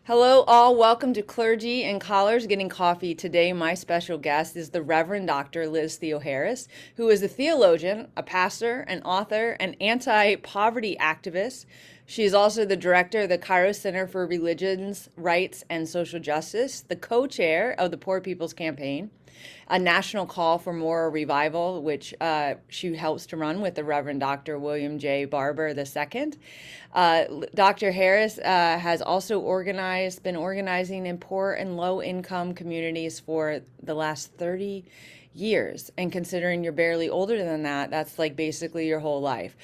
Hello, all. Welcome to Clergy and Callers Getting Coffee. Today, my special guest is the Reverend Dr. Liz Theoharris, who is a theologian, a pastor, an author, an anti poverty activist. She is also the director of the Kairos Center for Religions, Rights, and Social Justice, the co chair of the Poor People's Campaign, a national call for moral revival, which she helps to run with the Reverend Dr. William J. Barber II. Dr. Harris has also been organizing in poor and low income communities for the last 30 years. And considering you're barely older than that, that's like basically your whole life.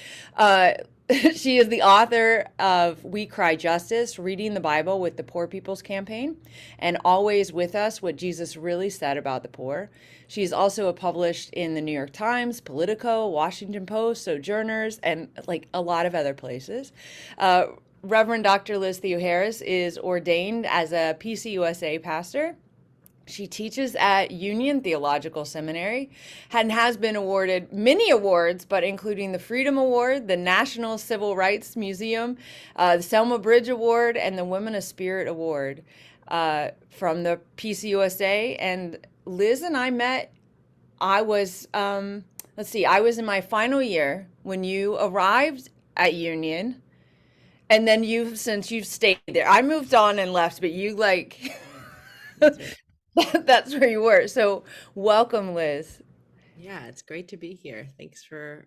She is the author of We Cry Justice, Reading the Bible with the Poor People's Campaign, and Always With Us, What Jesus Really Said About the Poor. She's also published in the New York Times, Politico, Washington Post, Sojourners, and like a lot of other places. Reverend Dr. Liz Theoharris is ordained as a PCUSA pastor. She teaches at Union Theological Seminary and has been awarded many awards, but including the Freedom Award, the National Civil Rights Museum, the Selma Bridge Award, and the Women of Spirit Award from the PCUSA. And Liz and I met, I was in my final year when you arrived at Union. And then since you've stayed there, I moved on and left, but you like, That's right. that's where you were. So welcome, Liz. Yeah, it's great to be here. Thanks for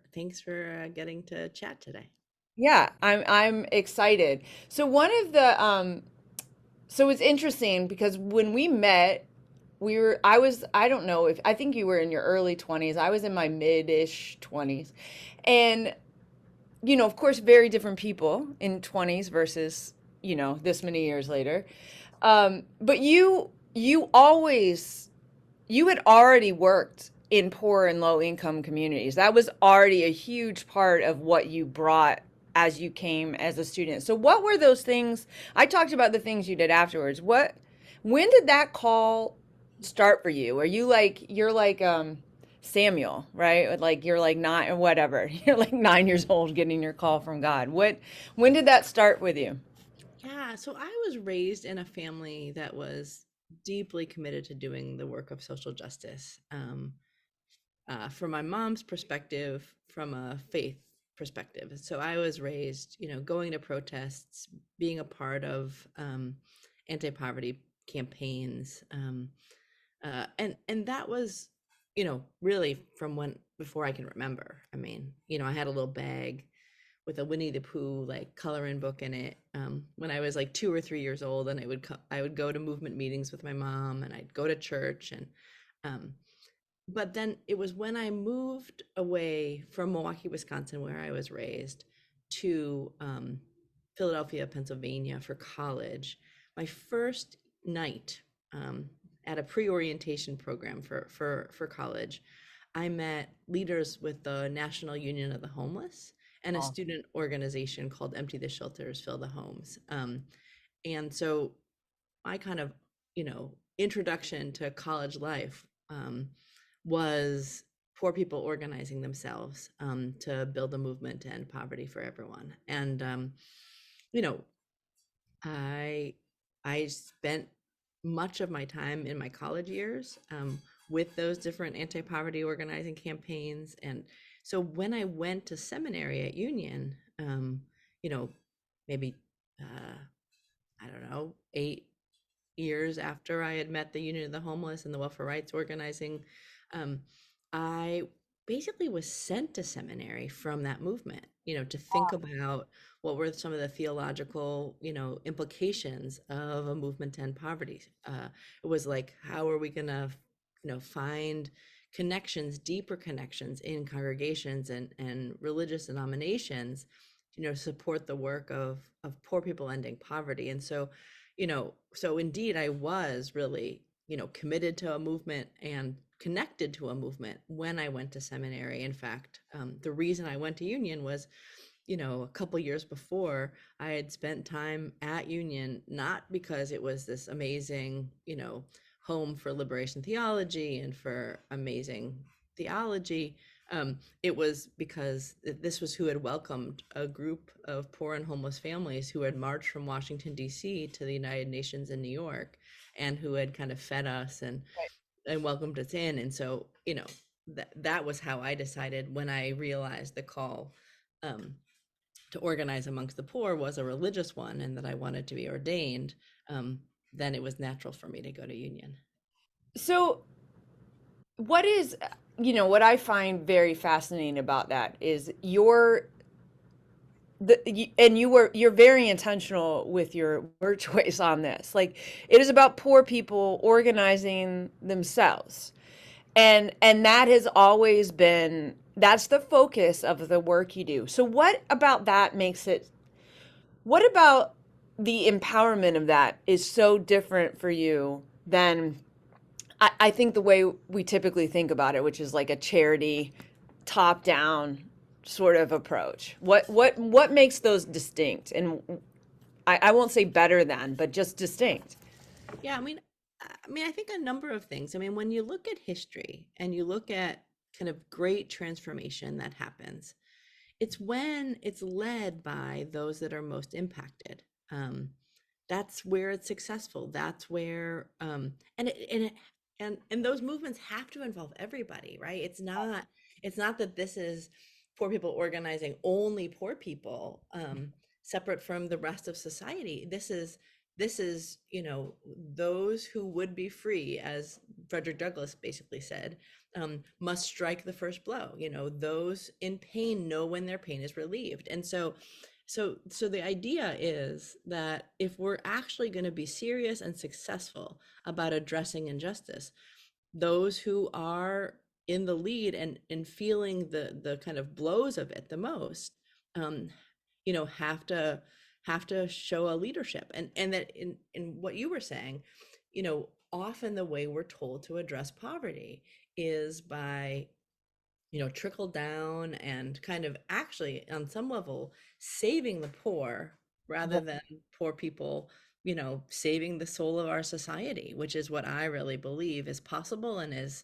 getting to chat today. Yeah, I'm excited. So one of the so it's interesting because when we met, I don't know if I think you were in your early 20s. I was in my mid-ish 20s. And of course, very different people in 20s versus, this many years later. But you had already worked in poor and low income communities. That was already a huge part of what you brought as you came as a student. So what were those things? I talked about the things you did afterwards. When did that call start for you? Are you like, you're like, Samuel, right? Like you're like nine or whatever. You're like 9 years old getting your call from God. When did that start with you? Yeah, so I was raised in a family that was deeply committed to doing the work of social justice. From my mom's perspective, from a faith perspective. So I was raised, going to protests, being a part of anti-poverty campaigns, and that was, really from when before I can remember. I mean, I had a little bag with a Winnie the Pooh like coloring book in it when I was like 2 or 3 years old, and I would go to movement meetings with my mom, and I'd go to church, and um, but then it was when I moved away from Milwaukee, Wisconsin, where I was raised, to Philadelphia, Pennsylvania for college. My first night at a pre-orientation program for college, I met leaders with the National Union of the Homeless and a Awesome. student organization called Empty the Shelters, Fill the Homes. And so my kind of, introduction to college life was poor people organizing themselves to build a movement to end poverty for everyone. And you know, I I spent much of my time in my college years with those different anti-poverty organizing campaigns. And so when I went to seminary at Union, you know, maybe I don't know, 8 years after I had met the Union of the Homeless and the welfare rights organizing, um, I basically was sent to seminary from that movement, to think about what were some of the theological, implications of a movement to end poverty. It was like, how are we going to, find connections, deeper connections in congregations and religious denominations, support the work of poor people ending poverty. And so, so indeed I was really, committed to a movement and connected to a movement when I went to seminary. In fact, the reason I went to Union was, a couple years before, I had spent time at Union, not because it was this amazing, home for liberation theology and for amazing theology, It was because this was who had welcomed a group of poor and homeless families who had marched from Washington, D.C. to the United Nations in New York, and who had kind of fed us and welcomed us in. And so, that was how I decided, when I realized the call um, to organize amongst the poor was a religious one, and that I wanted to be ordained. Then it was natural for me to go to Union. So, what is, what I find very fascinating about that is you're very intentional with your word choice on this. Like, it is about poor people organizing themselves. And that has always been, that's the focus of the work you do. So what about the empowerment of that is so different for you than I think the way we typically think about it, which is like a charity, top down sort of approach. What makes those distinct? And I won't say better than, but just distinct. Yeah, I think a number of things. When you look at history and you look at kind of great transformation that happens, it's when it's led by those that are most impacted. That's where it's successful. That's where and those movements have to involve everybody, right? It's not that this is poor people organizing only poor people, separate from the rest of society. This is those who would be free, as Frederick Douglass basically said, must strike the first blow. Those in pain know when their pain is relieved. And so the idea is that if we're actually going to be serious and successful about addressing injustice, those who are in the lead and feeling the kind of blows of it the most, um, have to show a leadership. And that in what you were saying, often the way we're told to address poverty is by trickle down and kind of actually on some level saving the poor, rather than poor people saving the soul of our society, which is what I really believe is possible and is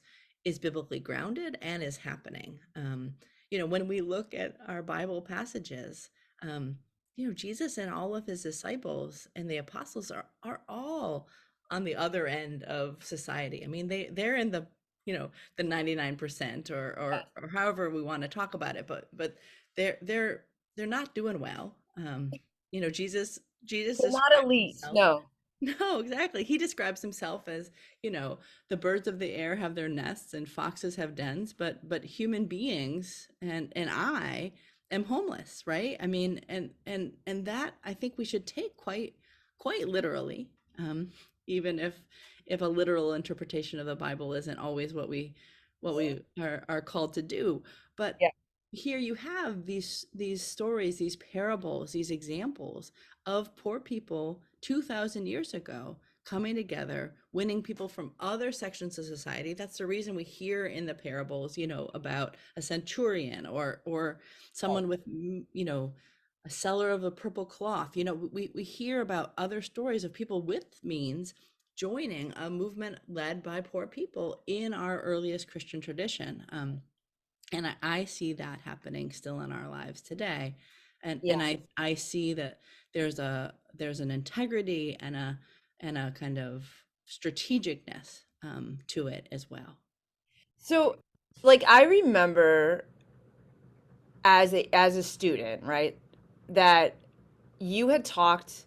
biblically grounded and is happening. When we look at our Bible passages, Jesus and all of his disciples and the apostles are all on the other end of society. They're in the 99%, or however we want to talk about it, but they're not doing well. Jesus They're not describes elite. himself. No. No, exactly. He describes himself as, the birds of the air have their nests and foxes have dens, but human beings and I am homeless, right? And that I think we should take quite literally, even if a literal interpretation of the Bible isn't always what we are called to do. But Yeah. here you have these stories, these parables, these examples of poor people 2,000 years ago coming together, winning people from other sections of society. That's the reason we hear in the parables, about a centurion or someone with, a seller of a purple cloth. We hear about other stories of people with means joining a movement led by poor people in our earliest Christian tradition. And I see that happening still in our lives today. And Yeah. I see that there's an integrity and a kind of strategicness to it as well. So, like, I remember as a student, right, that you had talked,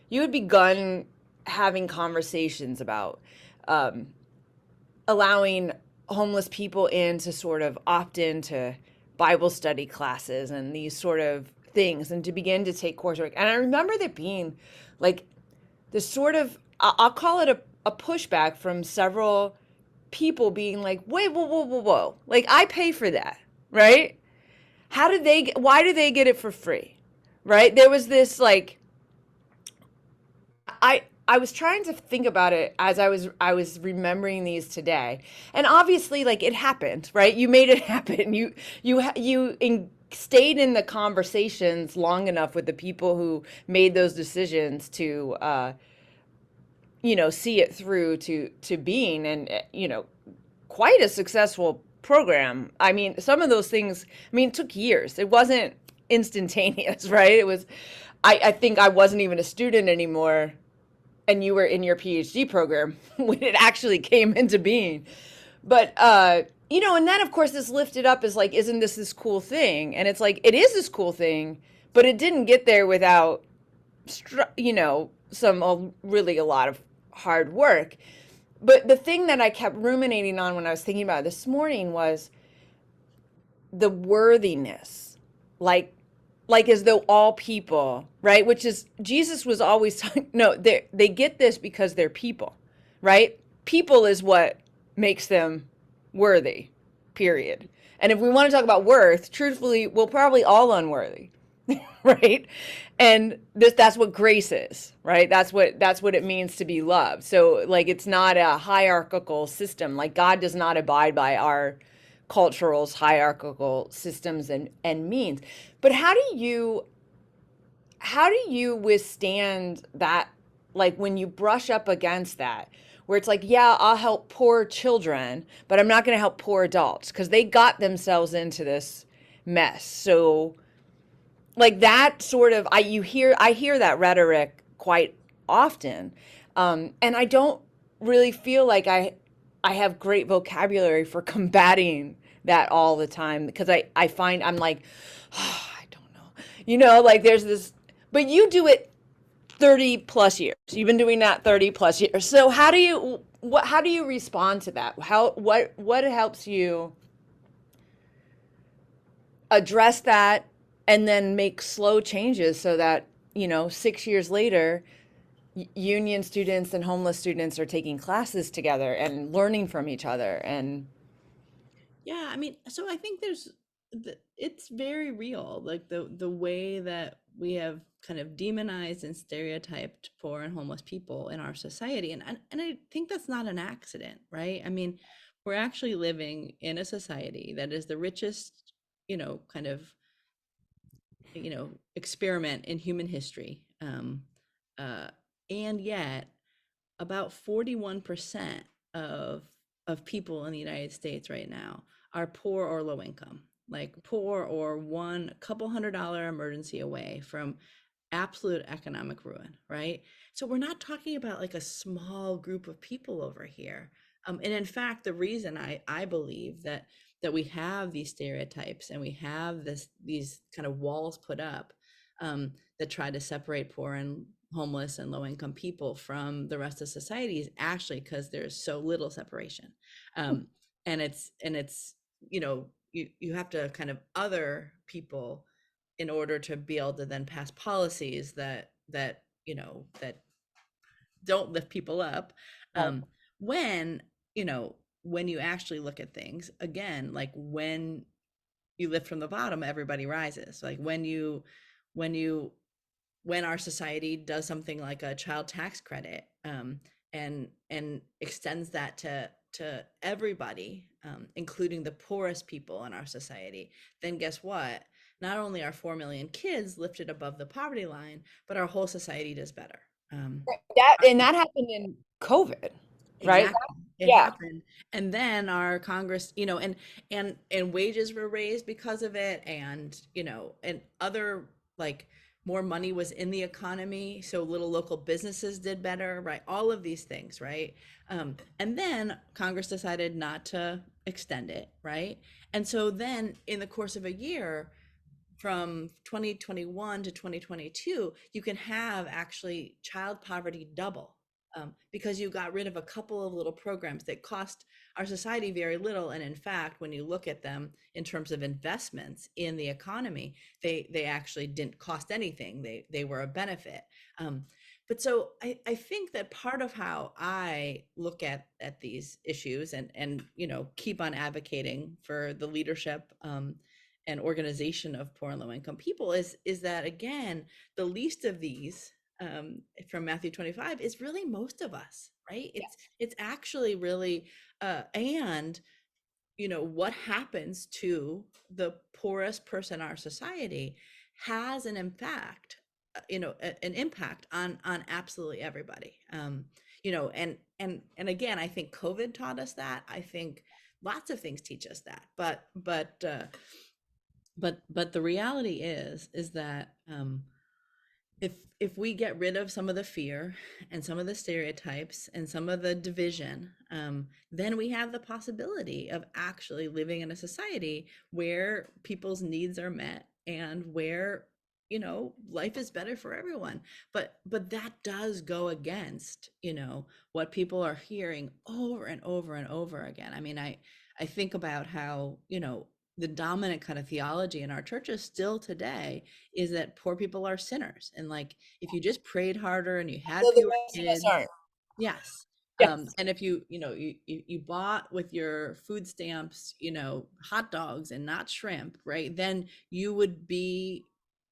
you had begun having conversations about um, allowing homeless people in to sort of opt into Bible study classes and these sort of things, and to begin to take coursework. And I remember there being like this sort of, I'll call it a pushback from several people being like, wait, whoa, whoa, whoa, whoa. Like, I pay for that, right? Why do they get it for free? Right? There was this like, I was trying to think about it as I was remembering these today, and obviously, like, it happened, right? You made it happen. Stayed in the conversations long enough with the people who made those decisions to, see it through to being, and quite a successful program. I mean, some of those things, I mean, it took years. It wasn't instantaneous, right? It was, I think I wasn't even a student anymore, and you were in your PhD program when it actually came into being. But, you know, and then of course is lifted up as like, isn't this cool thing? And it's like, it is this cool thing, but it didn't get there without, you know, really a lot of hard work. But the thing that I kept ruminating on when I was thinking about it this morning was the worthiness, like as though all people, right? Which is Jesus was always talking. No, they get this because they're people, right? People is what makes them worthy. Period. And if we want to talk about worth, truthfully, we're probably all unworthy, right? And that's what grace is, right? That's what it means to be loved. So like it's not a hierarchical system. Like God does not abide by our cultural's hierarchical systems and means. But how do you withstand that, like when you brush up against that, where it's like, yeah, I'll help poor children, but I'm not going to help poor adults because they got themselves into this mess. So like that sort of, I hear that rhetoric quite often. And I don't really feel like I have great vocabulary for combating that all the time because I find I'm like, oh, I don't know. You know, like there's this, but you do it 30 plus years. You've been doing that 30 plus years. So how do you respond to that? What helps you address that and then make slow changes so that, you know, 6 years later, union students and homeless students are taking classes together and learning from each other and Yeah, I mean, so I think it's very real, like the way that we have kind of demonized and stereotyped poor and homeless people in our society, and I think that's not an accident, right? I mean, we're actually living in a society that is the richest, kind of, experiment in human history, uh, and yet about 41% of people in the United States right now are poor or low income, like poor or one couple $100 emergency away from absolute economic ruin, right? So we're not talking about like a small group of people over here. And in fact, the reason I believe that we have these stereotypes and we have these kind of walls put up, that try to separate poor and homeless and low income people from the rest of society is actually because there's so little separation. Um, and it's you have to kind of other people in order to be able to then pass policies that don't lift people up. um, when when you actually look at things again, like when you lift from the bottom, everybody rises. Like when you when our society does something like a child tax credit, and extends that to everybody, including the poorest people in our society, then guess what? Not only are 4 million kids lifted above the poverty line, but our whole society does better. Um, that happened in COVID, right? Exactly. It Yeah. happened. And then our Congress, and wages were raised because of it, and other, like, more money was in the economy, so little local businesses did better, right? All of these things, right? And then Congress decided not to extend it, right? And so then in the course of a year, from 2021 to 2022, you can have actually child poverty double, because you got rid of a couple of little programs that cost our society very little. And in fact, when you look at them in terms of investments in the economy, they actually didn't cost anything. They were a benefit. But so I think that part of how I look at these issues, and keep on advocating for the leadership, and organization of poor and low income people, is that, again, the least of these, from Matthew 25, is really most of us, right? It's actually really, and what happens to the poorest person in our society has an impact, an impact on absolutely everybody. And again, I think COVID taught us that. I think lots of things teach us that, but the reality is that if we get rid of some of the fear and some of the stereotypes and some of the division, then we have the possibility of actually living in a society where people's needs are met and where, you know, life is better for everyone. But that does go against, you know, what people are hearing over and over and over again. I mean, I think about how, you know, the dominant kind of theology in our churches still today is that poor people are sinners, and like if you just prayed harder and you had So the fewer rest of us kids. aren't. Yes. Yes. And if you know, you bought with your food stamps, you know, hot dogs and not shrimp, right? Then you would be,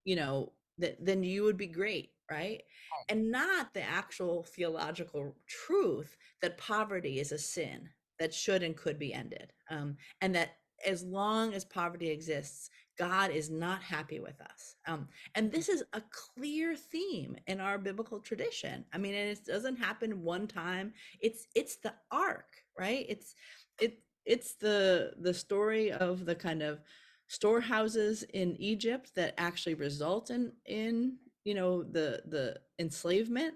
you know, then you would be great, right? And not the actual theological truth that poverty is a sin that should and could be ended. And that as long as poverty exists, God is not happy with us. And this is a clear theme in our biblical tradition. I mean, and it doesn't happen one time. It's the arc, right? It's the story of the kind of storehouses in Egypt that actually result in you know the enslavement.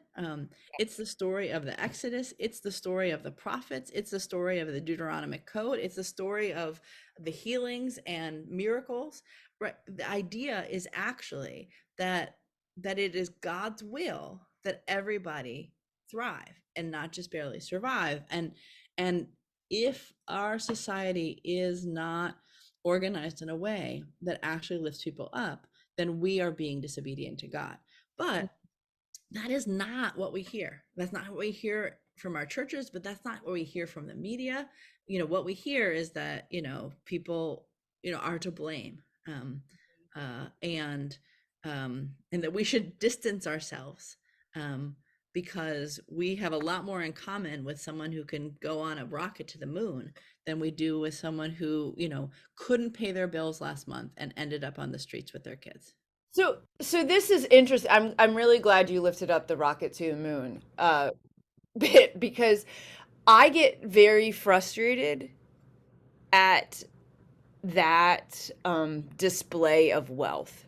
It's the story of the Exodus. It's the story of the prophets. It's the story of the Deuteronomic Code. It's the story of the healings and miracles. Right? The idea is actually that it is God's will that everybody thrive and not just barely survive. And if our society is not organized in a way that actually lifts people up, then we are being disobedient to God. But that is not what we hear. That's not what we hear from our churches, but that's not what we hear from the media. You know, what we hear is that, you know, people, you know, are to blame. Uh, and and that we should distance ourselves, because we have a lot more in common with someone who can go on a rocket to the moon than we do with someone who, you know, couldn't pay their bills last month and ended up on the streets with their kids. So this is interesting. I'm really glad you lifted up the rocket to the moon bit because I get very frustrated at that display of wealth,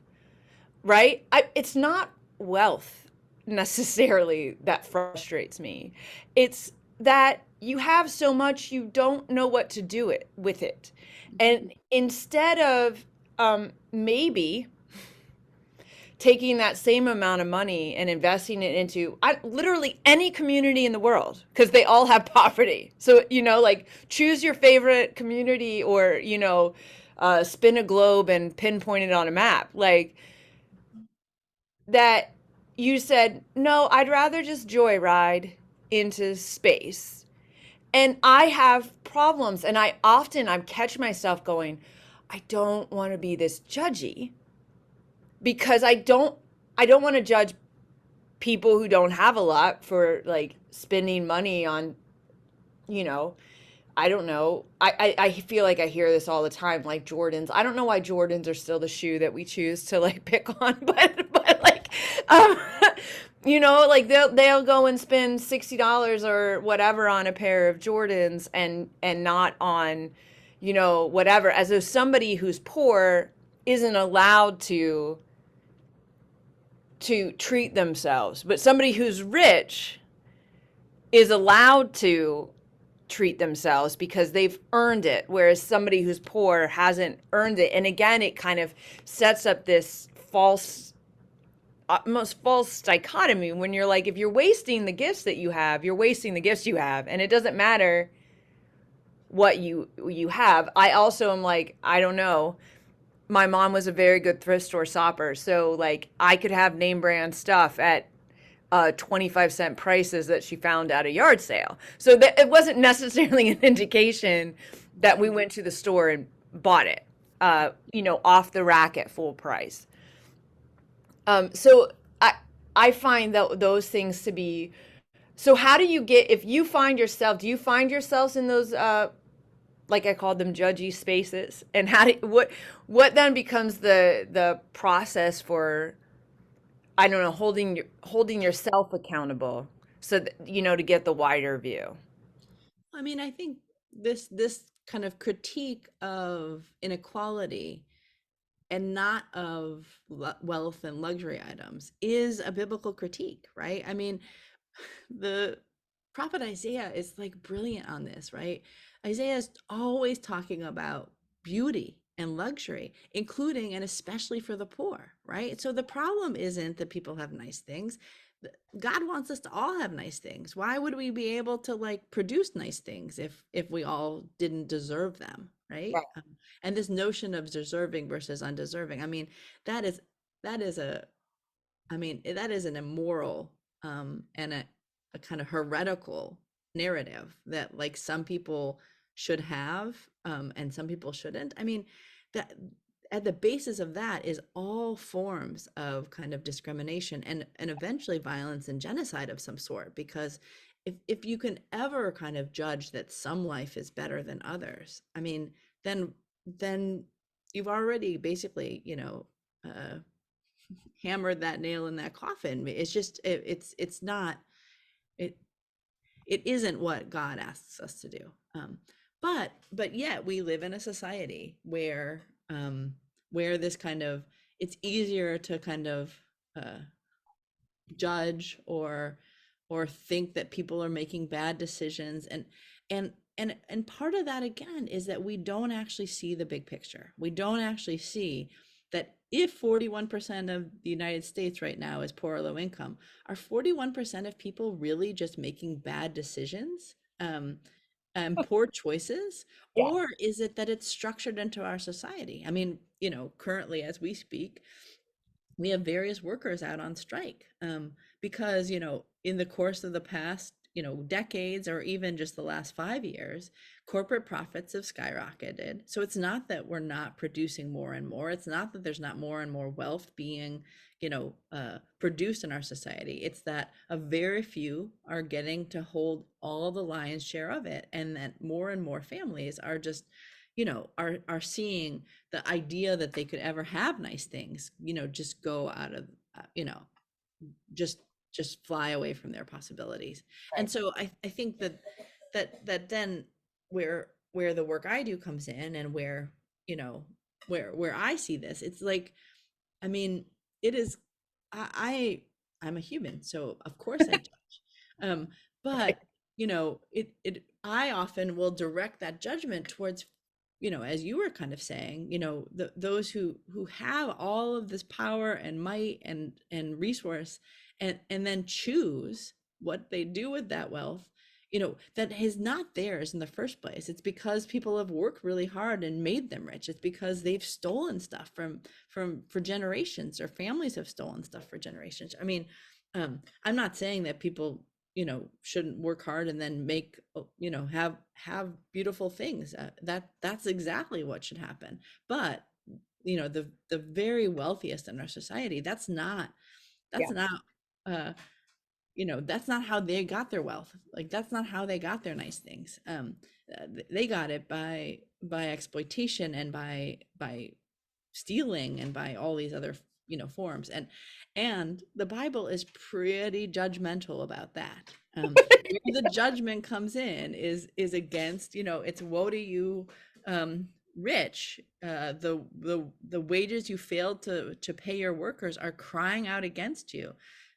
right? It's not wealth necessarily that frustrates me. It's that you have so much you don't know what to do it with it. And instead of maybe taking that same amount of money and investing it into literally any community in the world because they all have poverty. So, you know, like choose your favorite community or, you know, spin a globe and pinpoint it on a map. Like that you said, no, I'd rather just joyride into space. And I have problems. And I catch myself going, I don't want to be this judgy because I don't want to judge people who don't have a lot for like spending money on, you know, I don't know. I feel like I hear this all the time, like Jordans. I don't know why Jordans are still the shoe that we choose to like pick on, but like, um, you know, like they'll go and spend $60 or whatever on a pair of Jordans and not on, you know, whatever, as though somebody who's poor isn't allowed to treat themselves, but somebody who's rich is allowed to treat themselves because they've earned it, whereas somebody who's poor hasn't earned it. And again, it kind of sets up this almost false dichotomy when you're like, if you're wasting the gifts that you have, you're wasting the gifts you have, and it doesn't matter what you have. I also am like, I don't know, my mom was a very good thrift store shopper. So like I could have name brand stuff at 25-cent prices that she found at a yard sale. So that it wasn't necessarily an indication that we went to the store and bought it, you know, off the rack at full price. So I find that those things to be, so how do you get, if you find yourself, do you find yourselves in those like I called them judgy spaces, and how do what then becomes the process for, I don't know, holding yourself accountable so that, you know, to get the wider view. I mean, I think this kind of critique of inequality and not of wealth and luxury items is a biblical critique, right? I mean, the prophet Isaiah is like brilliant on this, right? Isaiah is always talking about beauty and luxury, including and especially for the poor, right? So the problem isn't that people have nice things. God wants us to all have nice things. Why would we be able to like produce nice things if we all didn't deserve them, right? Right. And this notion of deserving versus undeserving, I mean, that is that is a that is an immoral and a kind of heretical narrative that like some people should have and some people shouldn't. I mean, that at the basis of that is all forms of kind of discrimination and eventually violence and genocide of some sort. Because if you can ever kind of judge that some life is better than others, I mean, then you've already basically, hammered that nail in that coffin. It's just it's not it it isn't what God asks us to do. But yet we live in a society where this kind of it's easier to kind of uh, judge or think that people are making bad decisions and part of that again is that we don't actually see the big picture. We don't actually see that if 41% of the United States right now is poor or low income, are 41% of people really just making bad decisions and poor choices? Yeah. Or is it that it's structured into our society? I mean, currently as we speak, we have various workers out on strike because in the course of the past decades or even just the last 5 years, corporate profits have skyrocketed. So it's not that we're not producing more and more, it's not that there's not more and more wealth being produced in our society. It's that a very few are getting to hold all the lion's share of it, and that more and more families are just are seeing the idea that they could ever have nice things, just go out of, just fly away from their possibilities. And Right. so I think that then where the work I do comes in, and where where I see this, it's like, I mean, it is, I'm a human, so of course I judge. Right. But I often will direct that judgment towards, as you were kind of saying, those who have all of this power and might and resource, and then choose what they do with that wealth, that is not theirs in the first place. It's because people have worked really hard and made them rich. It's because they've stolen stuff from for generations, or families have stolen stuff for generations. I mean, I'm not saying that people shouldn't work hard and then make have beautiful things. That's exactly what should happen. But the very wealthiest in our society, that's Yeah. not uh that's not how they got their wealth. Like, that's not how they got their nice things. They got it by exploitation, and by stealing, and by all these other forms. And the Bible is pretty judgmental about that. Where the judgment comes in is against, it's woe to you, rich. The wages you failed to pay your workers are crying out against you.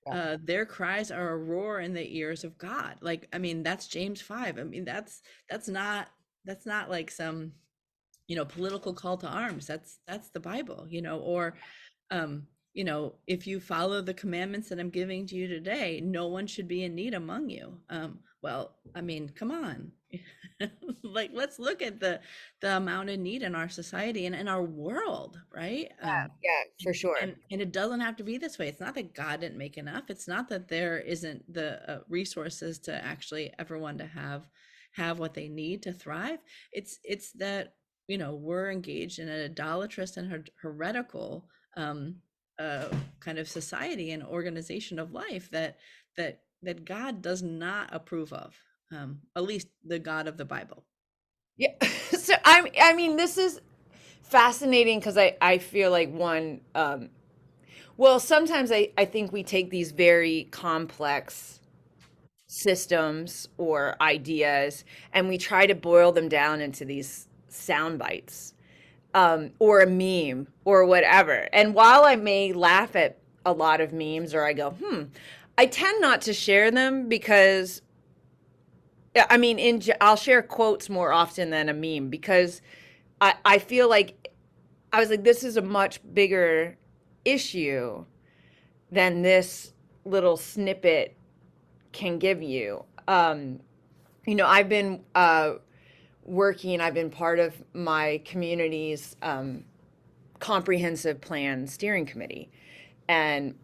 Yeah. Their cries are a roar in the ears of God. Like, I mean, that's James 5. I mean, that's not like some political call to arms. That's the Bible. Or if you follow the commandments that I'm giving to you today, no one should be in need among you. Well, I mean, come on. Like, let's look at the amount of need in our society and in our world, right? Yeah, for sure. And it doesn't have to be this way. It's not that God didn't make enough. It's not that there isn't the resources to actually everyone to have what they need to thrive. It's that we're engaged in an idolatrous and heretical kind of society and organization of life that God does not approve of. At least the God of the Bible. Yeah. So I mean, this is fascinating because I feel like well, sometimes I think we take these very complex systems or ideas, and we try to boil them down into these sound bites, or a meme or whatever. And while I may laugh at a lot of memes, or I go, I tend not to share them because, I mean, I'll share quotes more often than a meme, because I feel like, I was like, this is a much bigger issue than this little snippet can give you. I've been I've been part of my community's comprehensive plan steering committee. And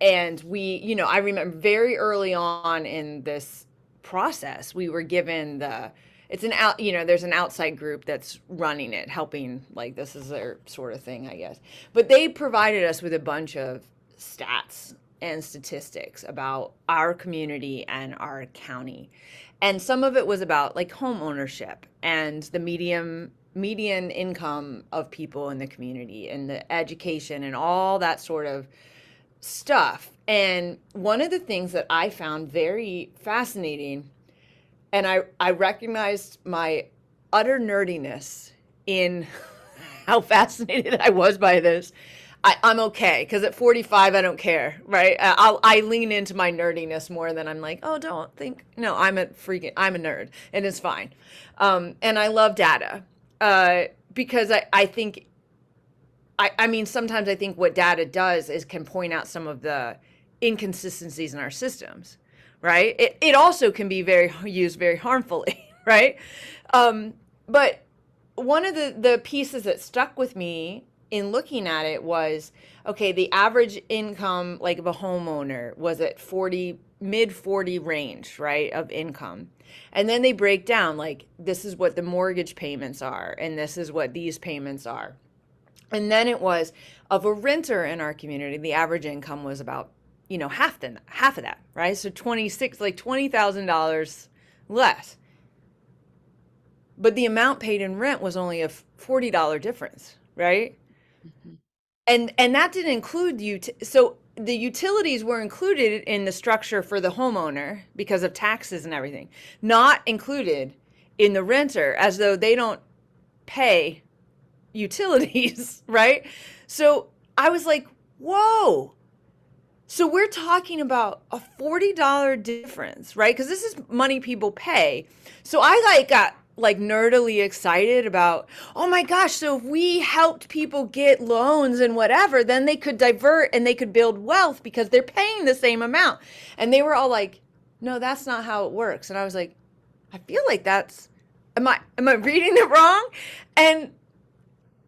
I remember very early on in this process, we were given there's an outside group that's running it, helping, like, this is their sort of thing, I guess. But they provided us with a bunch of stats and statistics about our community and our county. And some of it was about, like, home ownership and the median income of people in the community and the education and all that sort of stuff. And one of the things that I found very fascinating, and I recognized my utter nerdiness in how fascinated I was by this. I'm okay, because at 45 I don't care, right? I lean into my nerdiness more than I'm like, oh, don't think, no, I'm a nerd, and it's fine. And I love data, because I think, I mean, sometimes I think what data does is can point out some of the inconsistencies in our systems, right? It also can be used very harmfully, right? But one of the pieces that stuck with me in looking at it was, okay, the average income, like, of a homeowner was at mid 40 range, right, of income. And then they break down, like, this is what the mortgage payments are, and this is what these payments are. And then it was, of a renter in our community, the average income was about, half of that, right? So $20,000 less. But the amount paid in rent was only a $40 difference, right? Mm-hmm. And that didn't include so the utilities were included in the structure for the homeowner because of taxes and everything, not included in the renter, as though they don't pay utilities, right? So I was like, whoa. So we're talking about a $40 difference, right? Because this is money people pay. So I got nerdily excited about, oh my gosh, so if we helped people get loans and whatever, then they could divert and they could build wealth because they're paying the same amount. And they were all like, no, that's not how it works. And I was like, I feel like am I reading it wrong?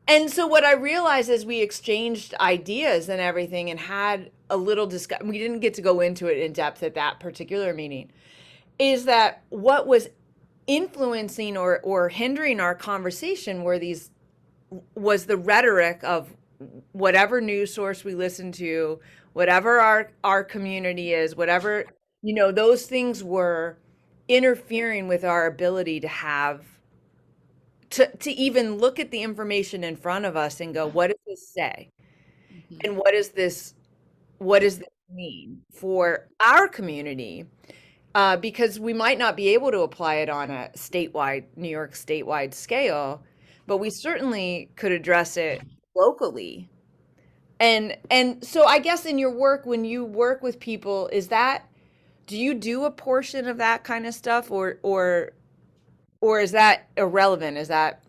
And so what I realized is we exchanged ideas and everything and had a little discussion. We didn't get to go into it in depth at that particular meeting. Is that what was influencing or hindering our conversation was the rhetoric of whatever news source we listen to, whatever our community is, whatever, those things were interfering with our ability to even look at the information in front of us and go, what does this say? Mm-hmm. And what does this mean for our community? Because we might not be able to apply it on a New York statewide scale, but we certainly could address it locally. And so I guess in your work, when you work with people, do you do a portion of that kind of stuff, or is that irrelevant? Is that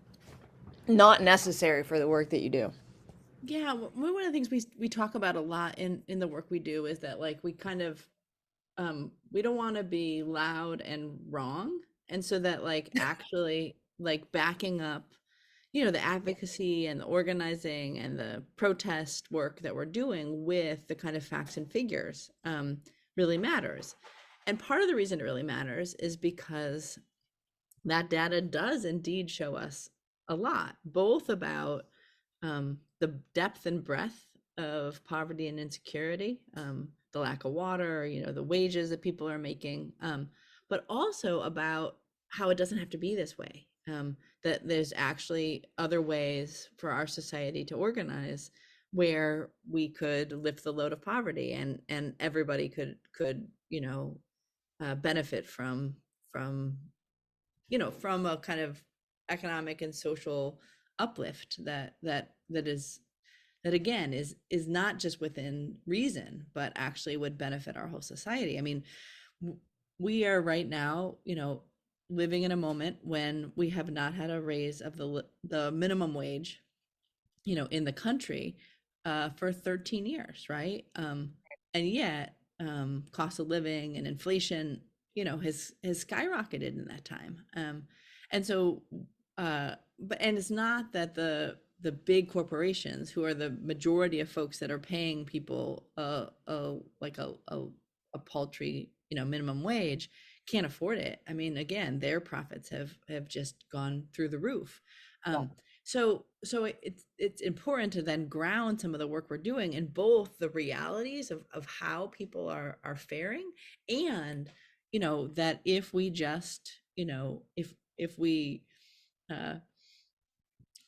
not necessary for the work that you do? Yeah, one of the things we talk about a lot in the work we do is that, like, we kind of we don't want to be loud and wrong, and so that, like, actually, like, backing up, the advocacy and the organizing and the protest work that we're doing with the kind of facts and figures really matters. And part of the reason it really matters is because that data does indeed show us a lot, both about the depth and breadth of poverty and insecurity, the lack of water, the wages that people are making, but also about how it doesn't have to be this way, that there's actually other ways for our society to organize where we could lift the load of poverty, and everybody could benefit from from a kind of economic and social uplift that again is not just within reason, but actually would benefit our whole society. I mean, we are right now, living in a moment when we have not had a raise of the minimum wage, in the country for 13 years, right? And yet, cost of living and inflation, has skyrocketed in that time. And so, and it's not that the big corporations, who are the majority of folks that are paying people like a paltry, minimum wage, can't afford it. I mean, again, their profits have just gone through the roof. So it's important to then ground some of the work we're doing in both the realities of how people are faring, and that if we just if we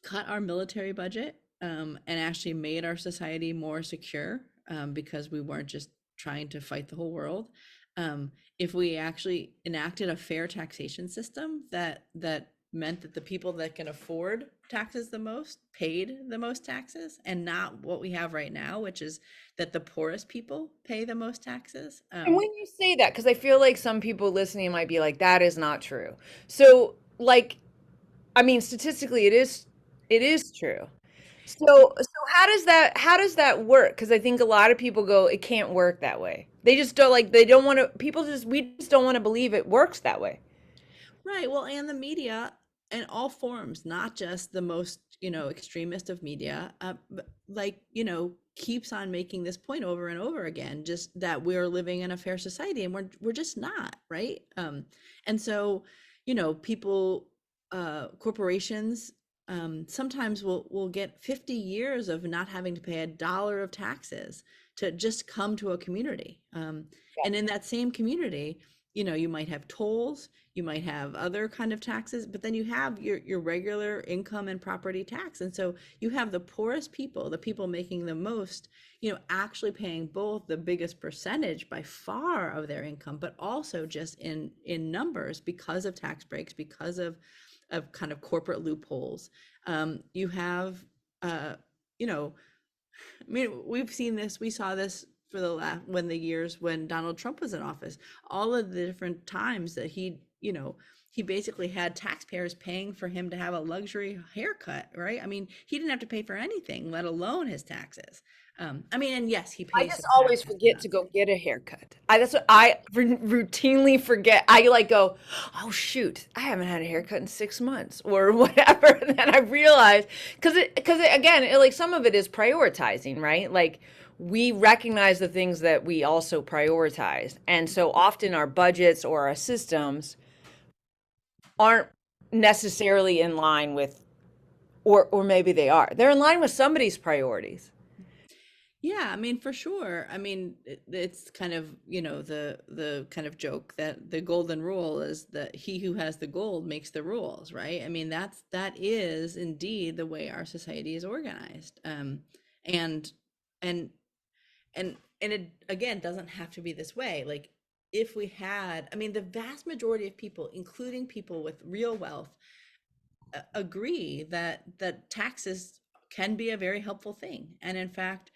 cut our military budget, and actually made our society more secure, because we weren't just trying to fight the whole world. If we actually enacted a fair taxation system that meant that the people that can afford taxes the most paid the most taxes, and not what we have right now, which is that the poorest people pay the most taxes. And when you say that, because I feel like some people listening might be like, that is not true. So, like, I mean, statistically, it is true. So how does that work? Because I think a lot of people go, it can't work that way. They just don't like, they don't want to, we just don't want to believe it works that way. Right. Well, and the media in all forms, not just the most, extremist of media, but like, keeps on making this point over and over again, just that we're living in a fair society, and we're just not, right? And so, people, corporations, sometimes will get 50 years of not having to pay a dollar of taxes to just come to a community. And in that same community, you might have tolls, you might have other kind of taxes, but then you have your regular income and property tax. And so you have the poorest people, the people making the most, actually paying both the biggest percentage by far of their income, but also just in numbers, because of tax breaks, because of kind of corporate loopholes. You have, I mean, we saw this for the years when Donald Trump was in office, all of the different times that he basically had taxpayers paying for him to have a luxury haircut, right? I mean, he didn't have to pay for anything, let alone his taxes. I mean, and yes, he I pays just some always taxes. forget to go get a haircut. That's what I routinely forget. I like go, oh shoot, I haven't had a haircut in 6 months or whatever. And then I realize, again, like some of it is prioritizing, right? Like we recognize the things that we also prioritize, and so often our budgets or our systems aren't necessarily in line with, or maybe they are. They're in line with somebody's priorities. Yeah, I mean, for sure. I mean, it's kind of, the kind of joke that the golden rule is that he who has the gold makes the rules, right? I mean, that is indeed the way our society is organized. And and and it again doesn't have to be this way. Like, if we had, I mean, the vast majority of people, including people with real wealth, agree that taxes can be a very helpful thing. And in fact,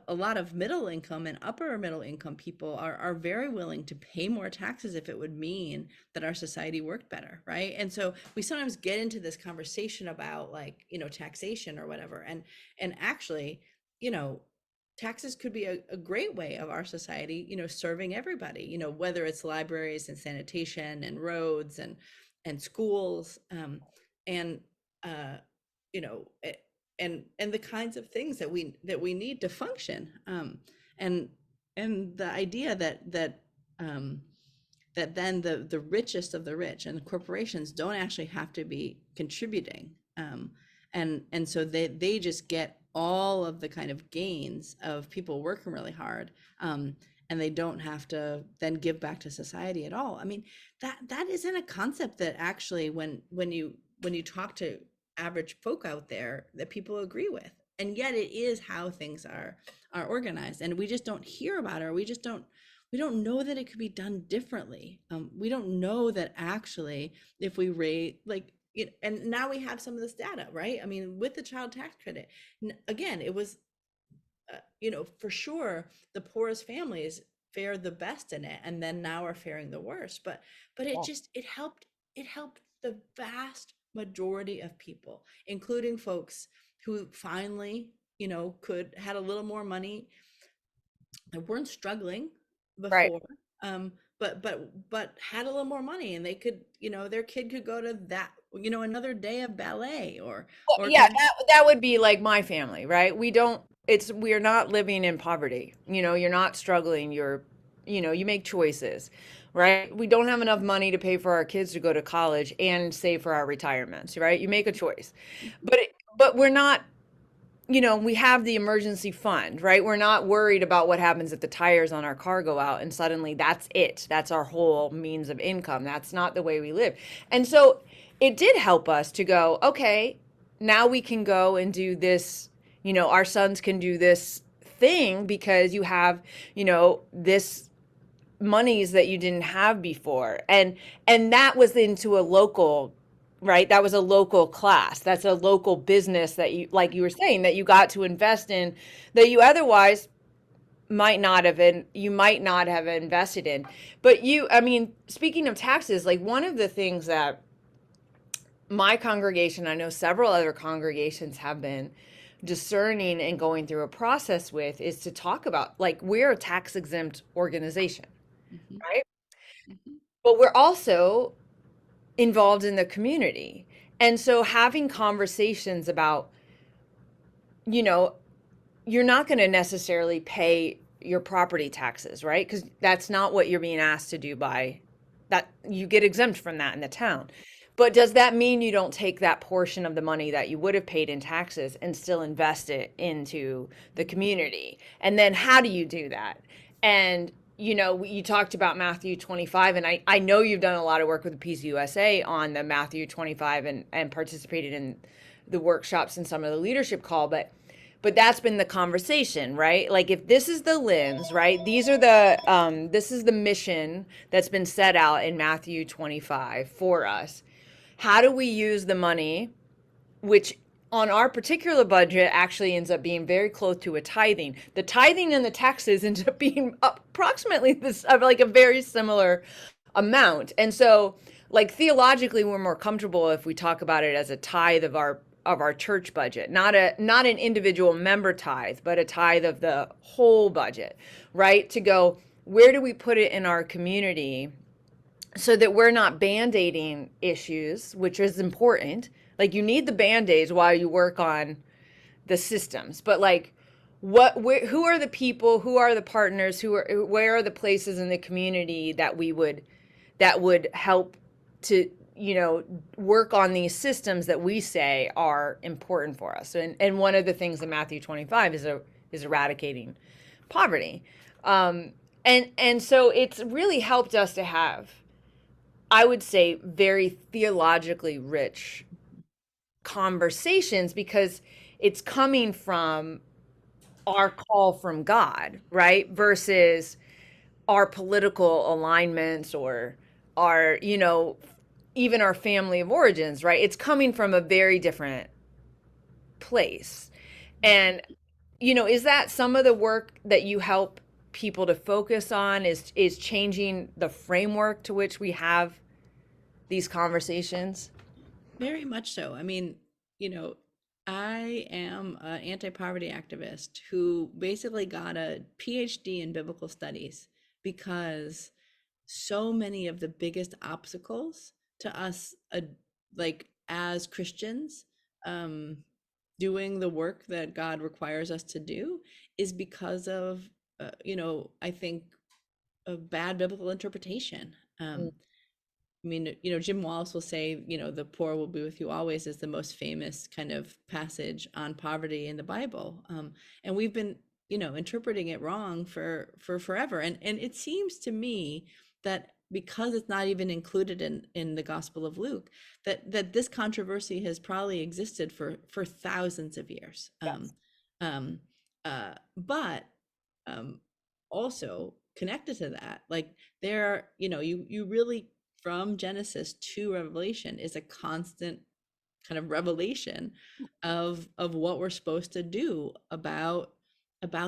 a lot of middle income and upper middle income people are very willing to pay more taxes if it would mean that our society worked better, right? And so we sometimes get into this conversation about, like, taxation or whatever, and actually, taxes could be a great way of our society, serving everybody, whether it's libraries and sanitation and roads and schools, and you know eh, and the kinds of things that we need to function, and the idea that then the richest of the rich and the corporations don't actually have to be contributing, and so they just get all of the kind of gains of people working really hard, and they don't have to then give back to society at all. I mean, that isn't a concept that actually, when you talk to average folk out there, that people agree with, and yet it is how things are organized, and we just don't hear about it, or we just don't we don't know that it could be done differently. We don't know that actually if we rate like it, and now we have some of this data, right? I mean, with the child tax credit, again, it was for sure the poorest families fared the best in it, and then now are faring the worst. But it Yeah. just it helped the vast majority of people, including folks who finally could had a little more money, that weren't struggling Right. before, but had a little more money, and they could, their kid could go to that, another day of ballet, Well, or yeah, can. that would be like my family, right? We're not living in poverty. You're not struggling. You make choices, right? We don't have enough money to pay for our kids to go to college and save for our retirements, right? You make a choice. But we're not, we have the emergency fund, right? We're not worried about what happens if the tires on our car go out and suddenly that's it. That's our whole means of income. That's not the way we live. And so it did help us to go, okay, now we can go and do this. Our sons can do this thing because you have, this monies that you didn't have before. And that was into a local, right? That was a local class. That's a local business that you, like you were saying, that you got to invest in, that you otherwise you might not have invested in. But I mean, speaking of taxes, like one of the things that my congregation, I know several other congregations have been discerning and going through a process with, is to talk about, like, we're a tax exempt organization, Mhm, right? mhm. But we're also involved in the community. And so having conversations about, you know, you're not going to necessarily pay your property taxes, right? Because that's not what you're being asked to do by that. You get exempt from that in the town. But does that mean you don't take that portion of the money that you would have paid in taxes and still invest it into the community? And then how do you do that? And you talked about Matthew 25, and I know you've done a lot of work with the PCUSA on the Matthew 25 and participated in the workshops and some of the leadership call, but that's been the conversation, right? Like, if this is the lens, right? This is the mission that's been set out in Matthew 25 for us. How do we use the money, which on our particular budget actually ends up being very close to a tithing. The tithing and the taxes end up being approximately this, like a very similar amount. And so, like, theologically, we're more comfortable if we talk about it as a tithe of our church budget, not an individual member tithe, but a tithe of the whole budget, right? To go, where do we put it in our community so that we're not band-aiding issues, which is important. Like, you need the band-aids while you work on the systems, but like, who are the people, who are the partners, where are the places in the community that would help to work on these systems that we say are important for us. And one of the things in Matthew 25 is eradicating poverty. And so it's really helped us to have, I would say, very theologically rich conversations, because it's coming from our call from God, right? Versus our political alignments, or our, even our family of origins, right? It's coming from a very different place. And, is that some of the work that you help people to focus on, is changing the framework to which we have these conversations? Very much so. I mean, you know, I am an anti-poverty activist who basically got a PhD in biblical studies because so many of the biggest obstacles to us, like as Christians, um, doing the work that God requires us to do, is because of, I think, a bad biblical interpretation. I mean, Jim Wallace will say, the poor will be with you always is the most famous kind of passage on poverty in the Bible. And we've been, interpreting it wrong for forever. And it seems to me that because it's not even included in the Gospel of Luke, that this controversy has probably existed for thousands of years. Yes. Um, but um, also connected to that. Like there, you really, from Genesis to Revelation is a constant kind of revelation of what we're supposed to do about